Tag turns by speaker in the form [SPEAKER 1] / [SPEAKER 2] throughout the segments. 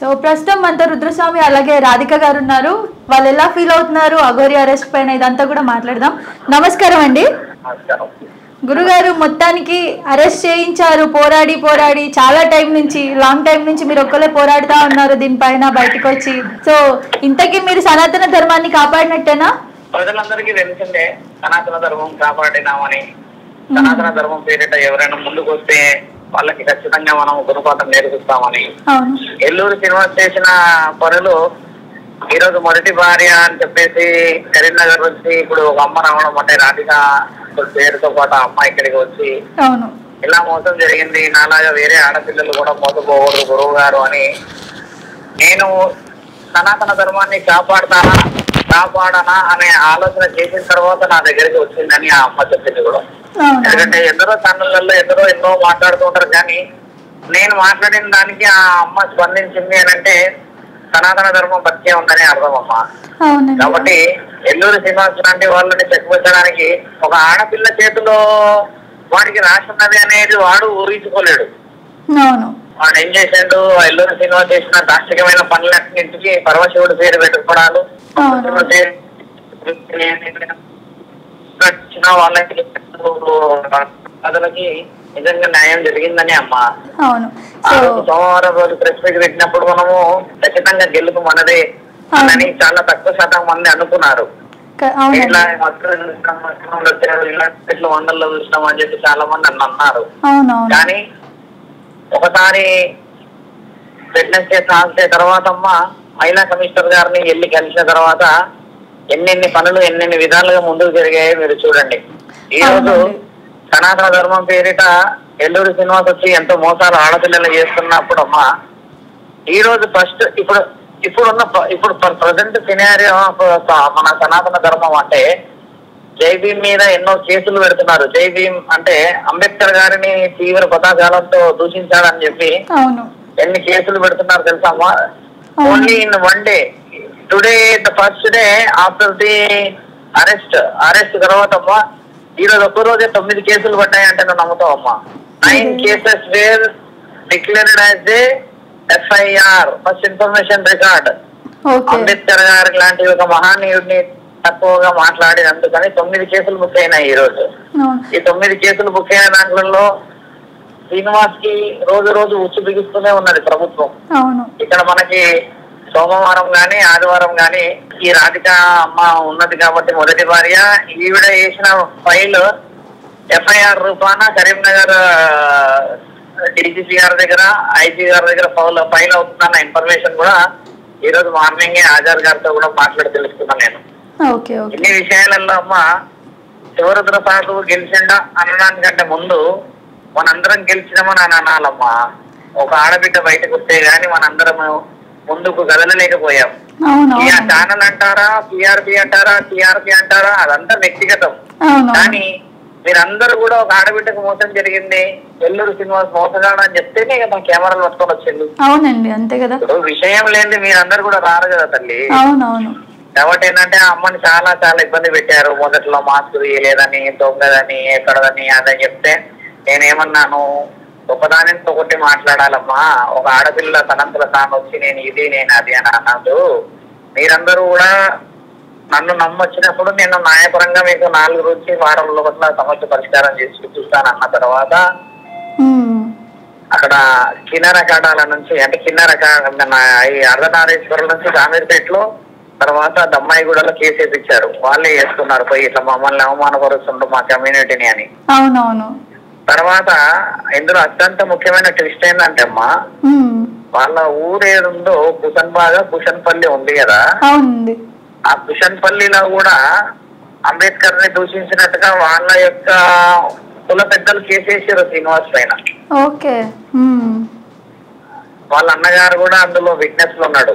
[SPEAKER 1] So ప్రస్తుతం మనతో రుద్రస్వామి అలాగే రాధిక గారు ఉన్నారు. వాళ్ళు ఎలా ఫీల్ అవుతున్నారు అఘోరి అరెస్ట్ పైన ఇదంతా కూడా మాట్లాడదాం. నమస్కారం అండి. గురుగారు, మొత్తానికి అరెస్ట్ చేయించారు. పోరాడి పోరాడి చాలా లాంగ్ టైం నుంచి మీరు ఒక్కలే పోరాడుతూ ఉన్నారు దీనిపైన బయటకు వచ్చి. సో ఇంతకీ మీరు సనాతన ధర్మాన్ని కాపాడినట్టేనా?
[SPEAKER 2] ప్రజలందరికీ తెలిసిందే సనాతన ధర్మం కాపాడినామని. సనాతన ధర్మం పేరిట ఎవరైనా ముందుకు వస్తే వాళ్ళకి ఖచ్చితంగా మనం గుణపాఠం నేర్పిస్తామని. ఎల్లూరు శ్రీనివాస్ చేసిన పనులు ఈరోజు మొదటి భార్య అని చెప్పేసి కరీంనగర్ నుంచి ఇప్పుడు ఒక అమ్మ రావడం అంటే రాధిక పేరుతో పాటు ఆ అమ్మ ఇక్కడికి వచ్చి ఇలా మోసం జరిగింది, నాలాగా వేరే ఆడపిల్లలు కూడా మోసపోకూడదు గురువు గారు అని నేను సనాతన ధర్మాన్ని కాపాడనా అనే ఆలోచన చేసిన తర్వాత నా దగ్గరికి వచ్చిందని ఆ అమ్మ చెప్పింది కూడా. ఎందుకంటే ఎందరో ఛానళ్లలో ఎన్నో మాట్లాడుతూ ఉంటారు, కానీ నేను మాట్లాడిన దానికి ఆ అమ్మ స్పందించింది అని అంటే సనాతన ధర్మం బతికే ఉందని అర్థం అమ్మ. కాబట్టి ఎల్లూరు శ్రీనివాస్ లాంటి వాళ్ళని చెక్కుపెట్టడానికి ఒక ఆడపిల్ల చేతిలో వాడికి రాసి ఉన్నది అనేది వాడు ఊహించుకోలేడు. వాడు ఏం చేశాడు, ఎల్లూరు శ్రీనివాస్ చేసిన దాష్టికమైన పనులన్నింటికి పరమశివుడు పేరు పెట్టుకోవడాలు, వాళ్ళకి ప్రజలకి నిజంగా న్యాయం జరిగిందని అమ్మ. సోమవారం రోజు ప్రెస్ మీట్ పెట్టినప్పుడు మనము ఖచ్చితంగా గెలుపు మనదే అని చాలా తక్కువ శాతం మంది అనుకున్నారు. ఇట్లా ఇట్లా వందల్లో చూసినాం అని చెప్పి చాలా మంది అన్నారు. కానీ ఒకసారి ఫిట్నెస్ చేసిన తర్వాత అమ్మ మహిళా కమిషనర్ గారిని వెళ్ళి కలిసిన తర్వాత ఎన్నెన్ని పనులు ఎన్నెన్ని విధాలుగా ముందుకు జరిగాయో మీరు చూడండి. ఈ రోజు సనాతన ధర్మం పేరిట ఎల్లూరు శ్రీనివాస్ వచ్చి ఎంతో మోసాలు ఆడపిల్లలు చేస్తున్నప్పుడు అమ్మా ఈ రోజు ఫస్ట్ ఇప్పుడు ప్రజెంట్ సినారియో మన సనాతన ధర్మం అంటే జై భీమ్ మీద ఎన్నో కేసులు పెడుతున్నారు. జై భీమ్ అంటే అంబేద్కర్ గారిని తీవ్ర పదాజాలంతో దూషించాడని చెప్పి ఎన్ని కేసులు పెడుతున్నారు తెలుసా అమ్మా. Only in one day today the first day after the arrest తర్వాత అమ్మా ఈ రోజు ఒక్క రోజే 9 కేసులు పడ్డాయంటే నువ్వు నమ్ముతావు అమ్మా. 9 cases were declared as a FIR first information record. Ambedkar గారి లాంటి ఒక మహానీయుడిని తక్కువగా మాట్లాడినందుకని 9 కేసులు బుక్ అయినాయి ఈ రోజు. ఈ 9 కేసులు బుక్ అయిన దాంట్లో శ్రీనివాస్ కి రోజు ఉచ్చు బిగిస్తూనే ఉన్నది ప్రభుత్వం. ఇక్కడ మనకి సోమవారం గాని ఆదివారం గాని ఈ రాధిక అమ్మ ఉన్నది కాబట్టి మొదటి భార్య ఈవిడ వేసిన ఫైల్ ఎఫ్ఐఆర్ రూపాన కరీంనగర్ డీజీపీ గారి దగ్గర ఐజీ గారి దగ్గర ఫైల్ అవుతుందన్న ఇన్ఫర్మేషన్ కూడా ఈ రోజు మార్నింగ్ ఆజాద్ గారితో కూడా మాట్లాడి తెలుసుకున్నాను నేను. ఇన్ని విషయాలలో అమ్మ శివరుద్ర సాగు గెలిచిండా అనడానికంటే ముందు మనందరం గెలిచినామని అని అనాలమ్మా. ఒక ఆడబిడ్డ బయటకు వస్తే గాని మనందరం ముందుకు కదలలేకపోయాం. ఛానల్ అంటారా, టీఆర్పీ అంటారా, టీఆర్పీ అంటారా, అదంతా వ్యక్తిగతం. కానీ మీరందరూ కూడా ఒక ఆడబిడ్డకు మోసం జరిగింది, ఎల్లూరు శ్రీనివాస్ మోసగాడు అని చెప్తేనే కదా కెమెరాలు పట్టుకొని వచ్చింది.
[SPEAKER 1] అవునండి, అంతే కదా.
[SPEAKER 2] విషయం లేని మీరందరూ కూడా రారు కదా తల్లి. కాబట్టి ఏంటంటే ఆ అమ్మని చాలా ఇబ్బంది పెట్టారు. మొదట్లో మాస్క్ తీయలేదని, దొంగదని, ఎక్కడదని అదని చెప్తే నేనేమన్నాను, ఒకదానితో ఒకటి మాట్లాడాలమ్మా. ఒక ఆడపిల్ల తనంతలో తాను వచ్చి నేను ఇది నేను అది అని అన్నది. మీరందరూ కూడా నన్ను నమ్మొచ్చినప్పుడు నేను న్యాయపరంగా మీకు 4 నుంచి వారంలో సమస్య పరిష్కారం చేసి చూపిస్తాను అన్న తర్వాత అక్కడ కిన్నెర కాటాల నుంచి అంటే అర్ధనారేశ్వరం నుంచి కామీర్పేటలో తర్వాత దమ్మాయిగూడలో కేసు వేయించారు. వాళ్ళే వేసుకున్నారు పోయి ఇట్లా మమ్మల్ని అవమానపరుస్తుండ్రు మా కమ్యూనిటీని అని. తర్వాత ఇందులో అత్యంత ముఖ్యమైన ట్విస్ట్ ఏంటంటే అమ్మా వాళ్ళ ఊరేడుందో కుషన్పల్లి ఉంది కదా, ఆ కుషన్పల్లిలో కూడా అంబేద్కర్ ని దూషించినట్టుగా వాళ్ళ యొక్క కుల పెద్దలు కేసేసారు శ్రీనివాస్ పైన. వాళ్ళ అన్నగారు కూడా అందులో విట్నెస్ లో ఉన్నాడు.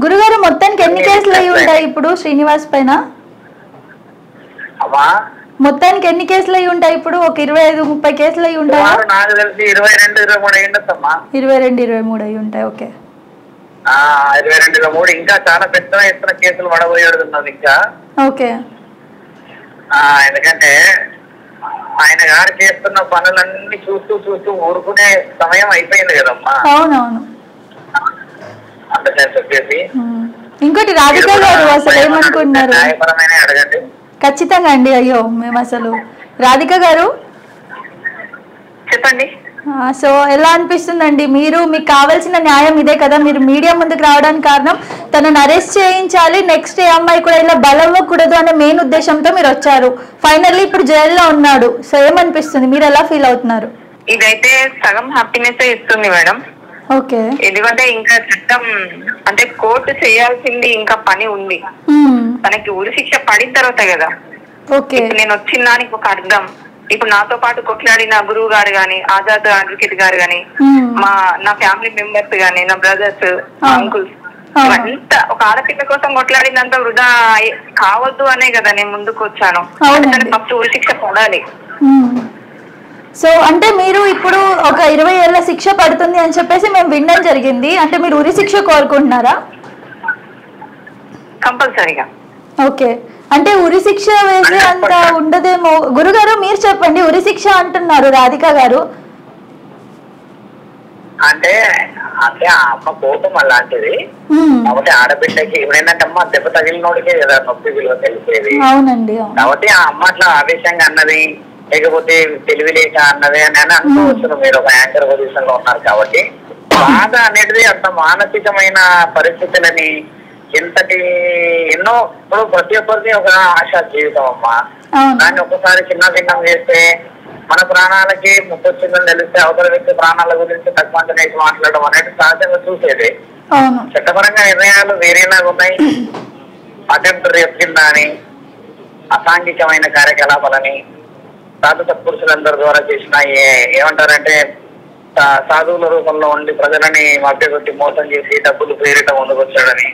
[SPEAKER 1] గురుగారు, మొత్తానికి ఎన్ని కేసులు అయి ఉంటాయి ఇప్పుడు శ్రీనివాస్ పైన?
[SPEAKER 2] అమ్మా
[SPEAKER 1] మొత్తానికి ఎన్ని కేసులు అయి ఉంటాయి ఇప్పుడు? ఒక 25-30 కేసులు అయి ఉంటాయి.
[SPEAKER 2] నాకు తెలిసి 22-23 అయి ఉండొచ్చమ్మా.
[SPEAKER 1] 22-23 అయి ఉంటాయి.
[SPEAKER 2] 22-23 ఇంకా చాలా పెద్ద ఎత్తున కేసులు పడబోయేది ఇంకా. ఎందుకంటే ఆయన గారు చేస్తున్న పనులన్నీ చూస్తూ ఊరుకునే సమయం అయిపోయింది కదమ్మా. కాన్ఫిడెన్స్ వచ్చేసి.
[SPEAKER 1] ఇంకోటి రాధిక గారు అసలు ఏమనుకుంటున్నారు?
[SPEAKER 2] న్యాయపరమైన అడగండి.
[SPEAKER 1] ఖచ్చితంగా అండి. అయ్యో మేము అసలు రాధిక గారు
[SPEAKER 2] చెప్పండి.
[SPEAKER 1] సో ఎలా అనిపిస్తుందండి? మీకు కావాల్సిన న్యాయం ఇదే కదా, మీరు మీడియా ముందుకు రావడానికి కారణం తనను అరెస్ట్ చేయించాలి, నెక్స్ట్ ఏ అమ్మాయి కూడా ఇలా బలవ్వకూడదు అనే మెయిన్ ఉద్దేశంతో మీరు వచ్చారు. ఫైనల్లీ ఇప్పుడు జైల్లో ఉన్నాడు. సో ఏమనిపిస్తుంది, మీరు ఎలా ఫీల్ అవుతున్నారు?
[SPEAKER 2] ఇదైతే సగం హ్యాపీనెస్ ఇస్తుంది మేడం.
[SPEAKER 1] ఓకే,
[SPEAKER 2] ఎందుకంటే ఇంకా చట్టం అంటే కోర్టు చేయాల్సింది ఇంకా పని ఉంది. తనకి ఉరి శిక్ష పడిన తర్వాత కదా.
[SPEAKER 1] ఓకే,
[SPEAKER 2] నేను వచ్చిన దానికి ఒక అర్థం. ఇప్పుడు నాతో పాటు కొట్లాడిన గురువు గారు గాని, ఆజాద్ అడ్వకేట్ గారు గాని, నా ఫ్యామిలీ మెంబర్స్ గాని, నా బ్రదర్స్, అంకుల్స్, అంత ఒక ఆడపిల్ల కోసం కొట్లాడినంత వృధా కావద్దు అనే కదా నేను ముందుకు వచ్చాను. ఫస్ట్ ఉరి శిక్ష పడాలి.
[SPEAKER 1] సో అంటే మీరు ఇప్పుడు ఒక 20 ఏళ్ల శిక్ష పడుతుంది అని చెప్పేసి మేము వినడం జరిగింది. అంటే మీరు ఉరి శిక్ష కోరుకుంటున్నారా?
[SPEAKER 2] కంపల్సరీగా.
[SPEAKER 1] ఓకే, అంటే ఉరి శిక్ష వేసే అంత ఉండదేమో. గురుగారు మీరు చెప్పండి, ఉరి శిక్ష అంటున్నారు రాధిక గారు.
[SPEAKER 2] అంటే అంటే ఆ అమ్మ కోపం అలాంటిది. కాబట్టి ఆడబిడ్డకి ఎవరైందంటే అమ్మ దెబ్బ తగిలినోడికే కదా నొప్పి విలువ తెలిసేది.
[SPEAKER 1] అవునండి.
[SPEAKER 2] కాబట్టి ఆ అమ్మ అట్లా ఆవేశంగా అన్నది, లేకపోతే తెలివి లేక అన్నది అని అనుకోవచ్చు. మీరు ఒక యాంకర్ పొజిషన్ లో ఉన్నారు కాబట్టి బాధ అనేది అంత మానసికమైన పరిస్థితులని ఎన్నో ఇప్పుడు ప్రతి ఒక్కరికి ఒక ఆశా జీవితం అమ్మా. దాన్ని ఒక్కసారి చిన్న భిన్నం చేస్తే మన ప్రాణాలకి ముప్పొచ్చిందని తెలిస్తే అవతల వ్యక్తి ప్రాణాల గురించి తక్కువ వేసి మాట్లాడడం అనేది సహజంగా చూసేది. చట్టపరంగా నిర్ణయాలు వేరేలాగా ఉన్నాయి. అటెంప్ట్ రేప్ కింద అని, అసాంఘికమైన కార్యకలాపాలని, సాధు సత్పురుషులందరి ద్వారా చేసిన ఏమంటారంటే సాధువుల రూపంలో ఉండి ప్రజలని మభ్యపెట్టి మోసం చేసి డబ్బులు పేరిట ముందుకొచ్చాడని,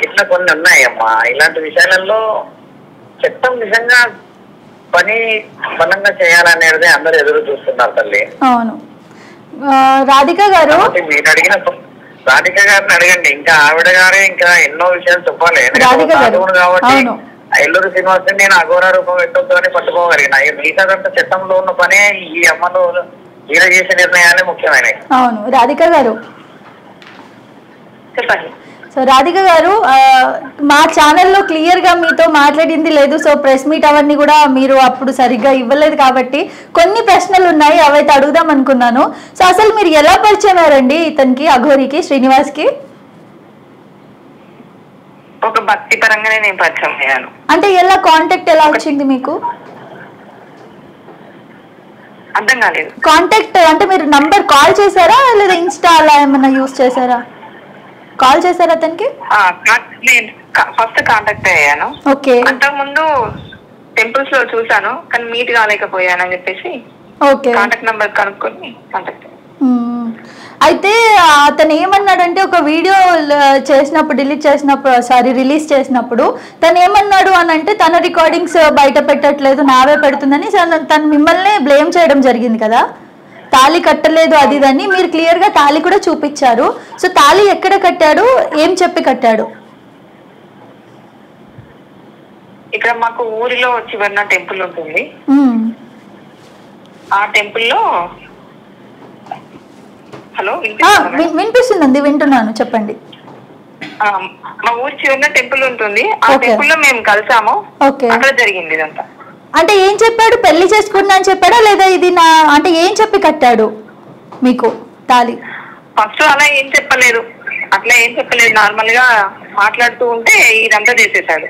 [SPEAKER 2] ఇట్లా కొన్ని ఉన్నాయమ్మా. ఇలాంటి విషయాలలో చట్టం నిజంగా పని బలంగా చేయాలనేది అందరూ ఎదురు చూస్తున్నారు తల్లి.
[SPEAKER 1] అవును. రాధిక గారు
[SPEAKER 2] మీరు అడిగిన రాధిక గారిని అడగండి. ఇంకా ఆవిడ గారే ఇంకా ఎన్నో విషయాలు చెప్పాలి. కాబట్టి ఎల్లూరు శ్రీనివాస్ నేను అఘోర రూపం పెట్టొద్దు అని పట్టుకోగలిగిన. మిగతాదంతా చట్టంలో ఉన్న పనే ఈ అమ్మలో ఈయన చేసే నిర్ణయాలే ముఖ్యమైనవి.
[SPEAKER 1] అవును. రాధిక గారు
[SPEAKER 2] చెప్పండి.
[SPEAKER 1] సో రాధిక గారు, మా ఛానల్లో క్లియర్గా మీతో మాట్లాడింది లేదు. సో ప్రెస్ మీట్ అవన్నీ కూడా మీరు అప్పుడు సరిగ్గా ఇవ్వలేదు కాబట్టి కొన్ని ప్రశ్నలు ఉన్నాయి, అవైతే అడుగుదాం అనుకున్నాను. సో అసలు మీరు ఎలా పరిచయం అయ్యారండి ఇతనికి, అఘోరికి, శ్రీనివాస్కి?
[SPEAKER 2] ఒక భక్తి పరంగానే నేను పరిచయం అయ్యాను.
[SPEAKER 1] అంటే ఎలా కాంటాక్ట్ ఎలా వచ్చింది మీకు?
[SPEAKER 2] అర్థం కాలేదు.
[SPEAKER 1] కాంటాక్ట్ అంటే మీరు నంబర్ కాల్ చేశారా లేదా ఇన్స్టా అలా ఏమైనా యూజ్ చేశారా? కాల్ చేశారా అతనికి?
[SPEAKER 2] ఫస్ట్ కాంటాక్ట్ అయ్యాను.
[SPEAKER 1] ఓకే.
[SPEAKER 2] అంతకు ముందు టెంపుల్స్ లో చూసాను కానీ మీట్ కాలేకపోయాను అని చెప్పేసి కాంటాక్ట్ నంబర్ కనుక్కొని కాంటాక్ట్.
[SPEAKER 1] అయితే అతను ఏమన్నాడంటే ఒక వీడియో చేసినప్పుడు రిలీజ్ చేసినప్పుడు తను ఏమన్నాడు అని అంటే తన రికార్డింగ్స్ బయట పెట్టట్లేదు, నావే పెడుతుందని తను మిమ్మల్ని బ్లేమ్ చేయడం జరిగింది కదా. తాళి కట్టలేదు అది ఇదని. మీరు క్లియర్ గా తాళి కూడా చూపించారు. సో తాళి ఎక్కడ కట్టాడు, ఏం చెప్పి కట్టాడు?
[SPEAKER 2] ఇక్కడ మాకు ఊరిలో చివరిన టెంపుల్ ఉంటుంది. ఆ టెంపుల్లో హలో
[SPEAKER 1] వినిపిస్తుందండి, వింటున్నాను, చెప్పండి.
[SPEAKER 2] మా ఊరి చివరిన టెంపుల్ ఉంటుంది. ఆ టెంపుల్ లో మేము కలిసాము. అక్కడ జరిగింది ఇదంతా.
[SPEAKER 1] అంటే ఏం చెప్పాడు? పెళ్లి చేసుకున్నా అని చెప్పాడా లేదా ఇది నా అంటే ఏం చెప్పి కట్టాడు మీకు తాళి?
[SPEAKER 2] ఫస్ట్ అలా ఏం చెప్పలేదు, అట్లా ఏం చెప్పలేదు. నార్మల్ గా మాట్లాడుతూ ఉంటే ఇదంతా చేసేసాడు.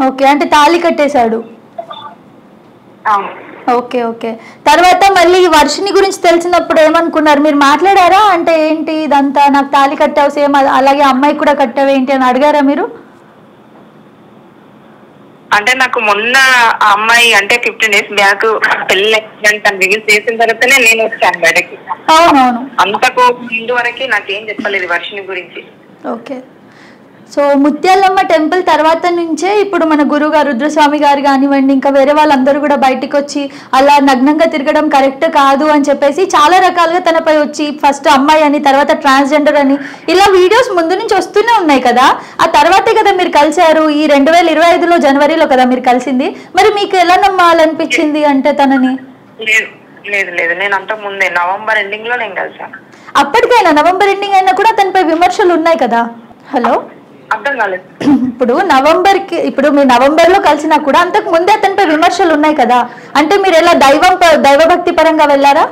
[SPEAKER 1] ఓకే, అంటే తాళి కట్టేశాడు. Okay okay. తర్వాత మళ్ళీ వర్షిని గురించి తెలిసినప్పుడు ఏమనుకున్నారు? మీరు మాట్లాడారా? అంటే ఏంటి ఇదంతా, నాకు తాళి కట్టావు సేమ్ అలాగే అమ్మాయి కూడా కట్టావేంటి అని అడిగారా మీరు?
[SPEAKER 2] అంటే నాకు మొన్న ఆ అమ్మాయి అంటే 15 days బ్యాక్ పెళ్లి రిలీజ్ చేసిన తర్వాతనే నేను వచ్చాను బయటకి.
[SPEAKER 1] అవునవును.
[SPEAKER 2] అంతకు ముందు వరకు నాకేం చెప్పలేదు వర్షిని గురించి.
[SPEAKER 1] ఓకే. సో ముత్యాలమ్మ టెంపుల్ తర్వాత నుంచే ఇప్పుడు మన గురుగారు రుద్రస్వామి గారు కానివ్వండి, ఇంకా వేరే వాళ్ళందరూ కూడా బయటకు వచ్చి అలా నగ్నంగా తిరగడం కరెక్ట్ కాదు అని చెప్పేసి చాలా రకాలుగా తనపై వచ్చి ఫస్ట్ అమ్మాయి అని, తర్వాత ట్రాన్స్జెండర్ అని ఇలా వీడియోస్ ముందు నుంచి వస్తూనే ఉన్నాయి కదా. ఆ తర్వాతే కదా మీరు కలిశారు. ఈ 2025లో జనవరిలో కదా మీరు కలిసింది. మరి మీకు ఎలా నమ్మాలనిపించింది అంటే తనని?
[SPEAKER 2] లేదు లేదు లేదు, నేను అంత ముందే నవంబర్ ఎండింగ్ లో నేను కలిసాను.
[SPEAKER 1] అప్పటికైనా నవంబర్ ఎండింగ్ అయినా కూడా అతనిపై విమర్శలు ఉన్నాయి కదా. హలో,
[SPEAKER 2] అర్థం కాలేదు.
[SPEAKER 1] ఇప్పుడు మీరు నవంబర్ లో కలిసినా కూడా అంతకు ముందే అతనిపై విమర్శలు ఉన్నాయి కదా, అంటే మీరు ఎలా దైవభక్తి పరంగా వెళ్ళారా?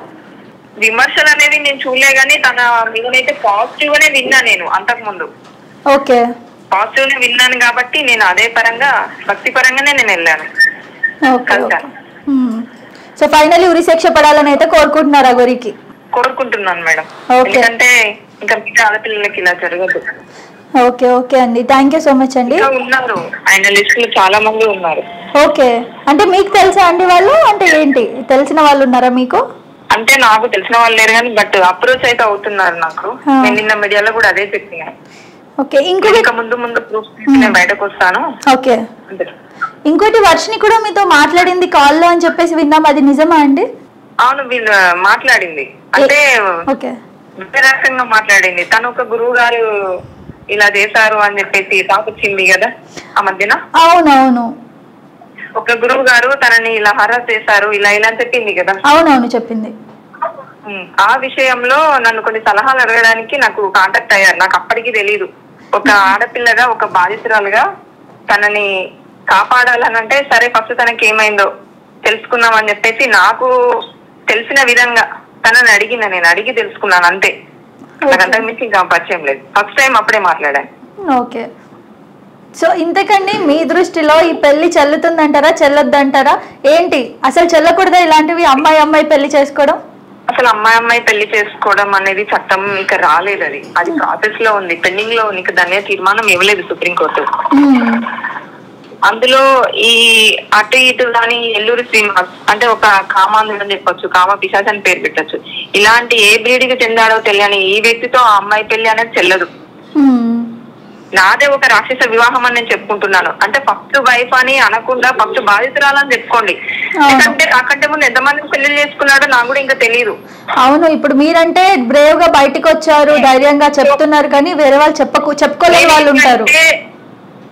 [SPEAKER 2] విమర్శలు అనేది నేను చూడలే గానీ తన మీదనైతే పాజిటివ్ గానే విన్నా నేను అంతకు ముందు.
[SPEAKER 1] ఓకే,
[SPEAKER 2] పాజిటివ్ నే విన్నాను కాబట్టి నేను అదే పరంగా భక్తి పరంగానే నేను వెళ్ళాను.
[SPEAKER 1] సో ఫైనల్లీ ఉరి శిక్ష పడాలని అయితే కోరుకుంటున్నారు అఘోరికి?
[SPEAKER 2] కోరుకుంటున్నాను మేడం, ఎందుకంటే ఇంకా మిగతా ఆడపిల్లలకి ఇలా జరగదు.
[SPEAKER 1] ఓకే ఓకే అండి, థ్యాంక్ యూ సో మచ్ అండి.
[SPEAKER 2] ఉన్నారు ఆయన లిస్ట్ లో చాలా మంది ఉన్నారు.
[SPEAKER 1] ఓకే, అంటే మీకు తెలుసా అండి వాళ్ళు, అంటే ఏంటి తెలిసిన వాళ్ళు ఉన్నారా మీకు?
[SPEAKER 2] అంటే నాకు తెలిసిన వాళ్ళు లేరు కానీ బట్ అప్రోచ్ అయితే అవుతున్నారు నాకు. నేను నిన్న మీడియాలో కూడా అదే చెప్పినాను.
[SPEAKER 1] ఓకే,
[SPEAKER 2] ఇంకా ముందు ప్రూఫ్ నేను బయటకు వస్తాను.
[SPEAKER 1] ఓకే, ఇంకోటి వర్షిని కూడా మీతో మాట్లాడింది కాల్లో అని చెప్పేసి విన్నాం, అది నిజమా అండి?
[SPEAKER 2] అవును, వీళ్ళు మాట్లాడింది అంటే వేరే రకంగా మాట్లాడింది. తను ఒక గురువు గారు ఇలా చేశారు అని చెప్పేసి టాక్ వచ్చింది కదా ఆ మధ్యన.
[SPEAKER 1] అవునవును,
[SPEAKER 2] ఒక గురువు గారు తనని ఇలా హరాస్ చేశారు ఇలా అని చెప్పింది కదా.
[SPEAKER 1] అవునవును చెప్పింది.
[SPEAKER 2] ఆ విషయంలో నన్ను కొన్ని సలహాలు అడగడానికి నాకు కాంటాక్ట్ అయ్యారు. నాకు అప్పటికి తెలీదు. ఒక ఆడపిల్లగా ఒక బాధితురాలుగా తనని కాపాడాలనంటే సరే ఫస్ట్ తనకి ఏమైందో తెలుసుకుందాం అని చెప్పేసి నాకు తెలిసిన విధంగా తనని అడిగిన, నేను అడిగి తెలుసుకున్నాను అంతే. నాకు అంతకు మించి ఇంకా పరిచయం లేదు. ఫస్ట్ టైం అప్పుడే మాట్లాడాను.
[SPEAKER 1] ఓకే, సో ఇంతకండి మీ దృష్టిలో ఈ పెళ్లి చెల్లుతుందంటారా చెల్లొద్దంటారా ఏంటి? అసలు చెల్లకూడదా ఇలాంటివి, అమ్మాయి పెళ్లి చేసుకోవడం?
[SPEAKER 2] అసలు అమ్మాయి పెళ్లి చేసుకోవడం అనేది చట్టం ఇంకా రాలేదు. అది ప్రాసెస్ లో ఉంది, పెండింగ్ లో ఉంది. ఇంకా దాని మీద తీర్మానం ఇవ్వలేదు సుప్రీంకోర్టు. అందులో ఈ అటు ఇటు కానీ ఎల్లూరి శ్రీనివాస్ అంటే ఒక కామాంధుడు అని చెప్పొచ్చు, కామ పిశాచ్ అని పేరు పెట్టచ్చు. ఇలాంటి ఏ బ్రీడ్కి చెందాడో తెలియని ఈ వ్యక్తితో ఆ అమ్మాయి పెళ్లి అనేది చెల్లదు. నాదే ఒక రాక్షస వివాహం అని నేను చెప్పుకుంటున్నాను. అంటే ఫస్ట్ వైఫ్ అని అనకుండా ఫస్ట్ బాధితురాలని చెప్పుకోండి. ఎందుకంటే నాకంటే ముందు ఎంతమంది పెళ్లి చేసుకున్నాడో నాకు కూడా ఇంకా తెలియదు.
[SPEAKER 1] అవును, ఇప్పుడు మీరంటే బ్రేవ్ గా బయటకు వచ్చారు, ధైర్యంగా చెప్తున్నారు, కానీ వేరే వాళ్ళు చెప్పుకోలేని వాళ్ళు ఉంటారు.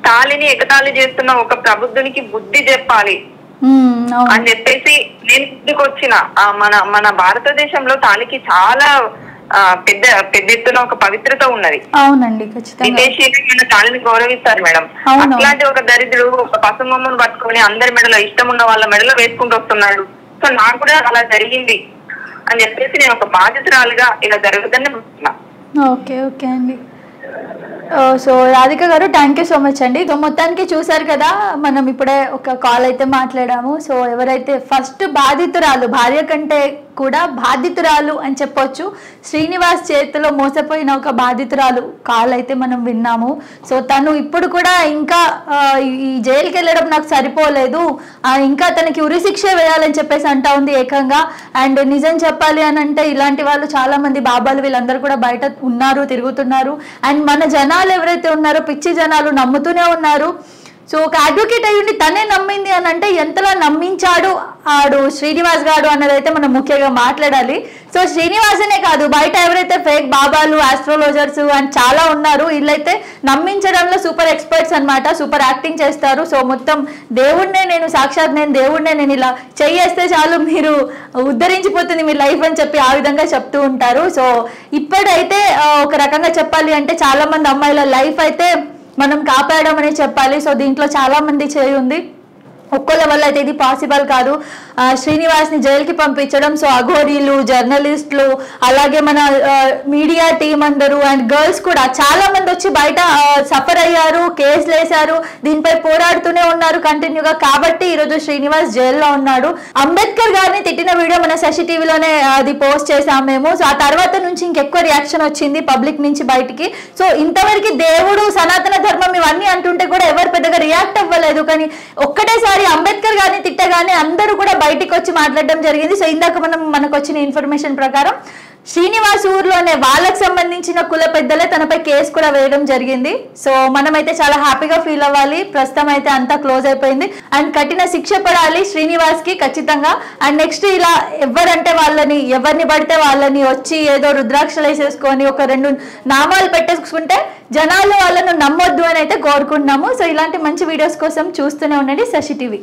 [SPEAKER 2] తాళిని ఎగతాళి చేస్తున్న ఒక ప్రబుద్ధునికి బుద్ధి చెప్పాలి అని చెప్పేసి నేను బుద్ధికి వచ్చిన. మన భారతదేశంలో తాళికి చాలా పెద్ద ఎత్తున ఒక పవిత్రత ఉన్నది.
[SPEAKER 1] అవునండి,
[SPEAKER 2] విదేశీయులు తాళిని గౌరవిస్తారు మేడం. అట్లాంటి ఒక దరిద్రుడు ఒక పసుమమ్మను పట్టుకొని అందరి మెడలో ఇష్టం ఉన్న వాళ్ళ మెడలో వేసుకుంటూ వస్తున్నాడు. సో నాకు కూడా అలా జరిగింది అని చెప్పేసి నేను ఒక బాధితురాలుగా ఇలా జరుగుతుందని అనుకుంటున్నా.
[SPEAKER 1] ఓకే ఓకే అండి, సో రాధిక గారు థ్యాంక్ యూ సో మచ్ అండి. మొత్తానికి చూసారు కదా, మనం ఇప్పుడే ఒక కాల్ అయితే మాట్లాడాము. సో ఎవరైతే ఫస్ట్ బాధితురాలు, భార్య కంటే కూడా బాధితురాలు అని చెప్పొచ్చు, శ్రీనివాస్ చేతిలో మోసపోయిన ఒక బాధితురాలు కాల్ అయితే మనం విన్నాము. సో తను ఇప్పుడు కూడా ఇంకా ఈ జైలుకి వెళ్ళడం నాకు సరిపోలేదు, ఇంకా తనకి ఉరిశిక్ష వేయాలని చెప్పేసి అంటా ఉంది ఏకంగా. అండ్ నిజం చెప్పాలి అని అంటే ఇలాంటి వాళ్ళు చాలా మంది బాబాలు వీళ్ళందరూ కూడా బయట ఉన్నారు, తిరుగుతున్నారు. అండ్ మన జనాలు ఎవరైతే ఉన్నారో పిచ్చి జనాలు నమ్ముతూనే ఉన్నారు. సో ఒక అడ్వకేట్ అయ్యుండి తనే నమ్మింది అని అంటే ఎంతలా నమ్మించాడు ఆడు శ్రీనివాస్ గారు అన్నది అయితే మనం ముఖ్యంగా మాట్లాడాలి. సో శ్రీనివాసనే కాదు, బయట ఎవరైతే ఫేక్ బాబాలు, ఆస్ట్రాలజర్స్ అండ్ చాలా ఉన్నారు, వీళ్ళైతే నమ్మించడంలో సూపర్ ఎక్స్పర్ట్స్ అనమాట, సూపర్ యాక్టింగ్ చేస్తారు. సో మొత్తం దేవుడినే సాక్షాత్ నేను దేవుడినే, నేను ఇలా చెయ్యేస్తే చాలు మీరు ఉద్ధరించిపోతుంది మీ లైఫ్ అని చెప్పి ఆ విధంగా చెప్తూ ఉంటారు. సో ఇప్పుడైతే ఒక రకంగా చెప్పాలి అంటే చాలా మంది అమ్మాయిల లైఫ్ అయితే మనం కాపాడమని చెప్పాలి. సో దీంట్లో చాలా మంది చేయి ఉంది, ఒక్కళ్ళ వల్ల అయితే ఇది పాసిబుల్ కాదు. శ్రీనివాస్ని జైలుకి పంపించడం. సో అఘోరీలు, జర్నలిస్టులు, అలాగే మన మీడియా టీం అందరూ అండ్ గర్ల్స్ కూడా చాలా మంది వచ్చి బయట సఫర్ అయ్యారు, కేసులు వేశారు, దీనిపై పోరాడుతూనే ఉన్నారు కంటిన్యూగా. కాబట్టి ఈరోజు శ్రీనివాస్ జైల్లో ఉన్నాడు. అంబేద్కర్ గారిని తిట్టిన వీడియో మన శశి టీవీలోనే అది పోస్ట్ చేసాం మేము. సో ఆ తర్వాత నుంచి ఇంకెక్కువ రియాక్షన్ వచ్చింది పబ్లిక్ నుంచి బయటికి. సో ఇంతవరకు దేవుడు, సనాతన ధర్మం ఇవన్నీ అంటుంటే కూడా ఎవరు పెద్దగా రియాక్ట్ అవ్వలేదు. కానీ ఒక్కటేసారి అంబేద్కర్ గారిని తిట్టగానే అందరూ కూడా బయటికి వచ్చి మాట్లాడడం జరిగింది. సో ఇందాక మనకు వచ్చిన ఇన్ఫర్మేషన్ ప్రకారం శ్రీనివాస్ ఊర్లోనే వాళ్ళకి సంబంధించిన కుల పెద్దలే తనపై కేసు కూడా వేయడం జరిగింది. సో మనమైతే చాలా హ్యాపీగా ఫీల్ అవ్వాలి. ప్రస్తుతం అయితే అంతా క్లోజ్ అయిపోయింది అండ్ కఠిన శిక్ష పడాలి శ్రీనివాస్ కి ఖచ్చితంగా. అండ్ నెక్స్ట్ ఇలా ఎవరిని పడితే వాళ్ళని వచ్చి ఏదో రుద్రాక్షలు వేసేసుకొని ఒక 2 నామాలు పెట్టేసుకుంటే జనాలు వాళ్ళను నమ్మొద్దు అని అయితే కోరుకుంటున్నాము. సో ఇలాంటి మంచి వీడియోస్ కోసం చూస్తూనే ఉండండి శశి టీవీ.